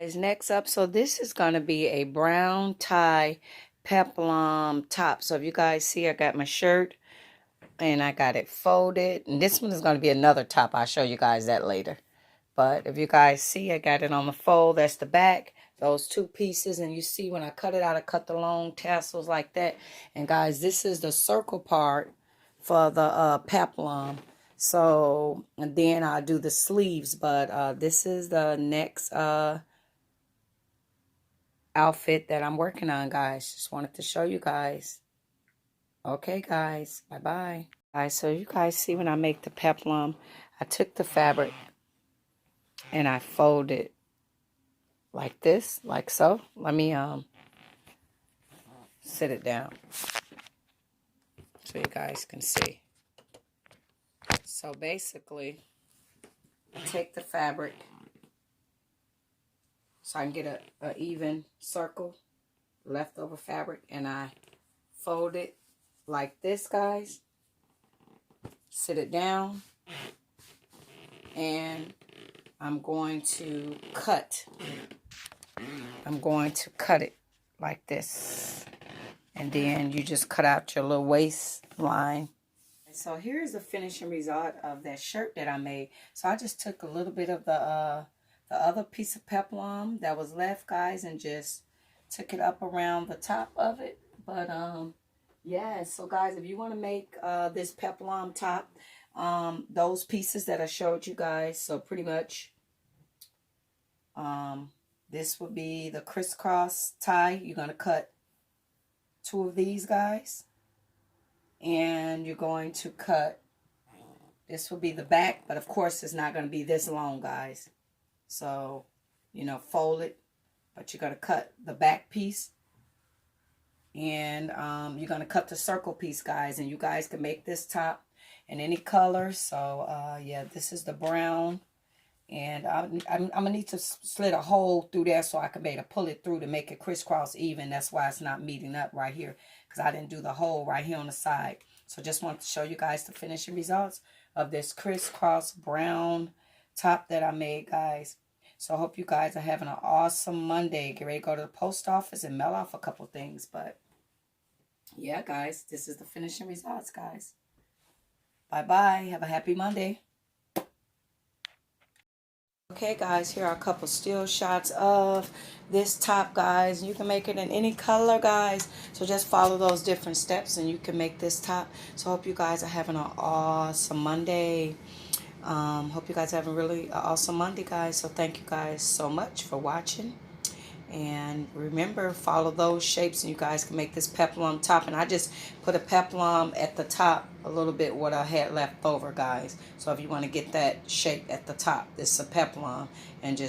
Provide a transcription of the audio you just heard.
Is next up, so this is going to be a brown tie peplum top. So if you guys see, I got my shirt and I got it folded, and this one is going to be another top. I'll show you guys that later. But if you guys see, I got it on the fold. That's the back, those two pieces. And you see when I cut it out, I cut the long tassels like that. And guys, this is the circle part for the peplum. So, and then I'll do the sleeves. But this is the next outfit that I'm working on, guys. Just wanted to show you guys. Okay, guys. Bye-bye. Guys, so you guys see when I make the peplum, I took the fabric and I folded like this, like so. Let me sit it down so you guys can see. So basically, I take the fabric so I can get a even circle, leftover fabric, and I fold it like this, guys. Sit it down, and I'm going to cut. I'm going to cut it like this, and then you just cut out your little waistline. So here's the finishing result of that shirt that I made. So I just took a little bit of the other piece of peplum that was left, guys, and just took it up around the top of it. But yeah, so guys, if you want to make this peplum top, those pieces that I showed you guys, so pretty much this would be the crisscross tie. You're going to cut two of these, guys, and you're going to cut, this will be the back, but of course it's not going to be this long, guys. So, you know, fold it, but you're going to cut the back piece, and you're going to cut the circle piece, guys, and you guys can make this top in any color. So yeah, this is the brown, and I'm gonna need to slit a hole through there so I can be able to pull it through to make it crisscross even. That's why it's not meeting up right here, because I didn't do the hole right here on the side. So just wanted to show you guys the finishing results of this crisscross brown top that I made, guys. So I hope you guys are having an awesome Monday. Get ready to go to the post office and mail off a couple things. But yeah, guys, this is the finishing results, guys. Bye-bye. Have a happy Monday. Okay, guys, here are a couple still shots of this top, guys. You can make it in any color, guys. So just follow those different steps and you can make this top. So I hope you guys are having an awesome Monday. Hope you guys have a really awesome Monday, guys. So thank you guys so much for watching. And remember, follow those shapes and you guys can make this peplum top. And I just put a peplum at the top a little bit what I had left over, guys. So if you want to get that shape at the top, this is a peplum, and just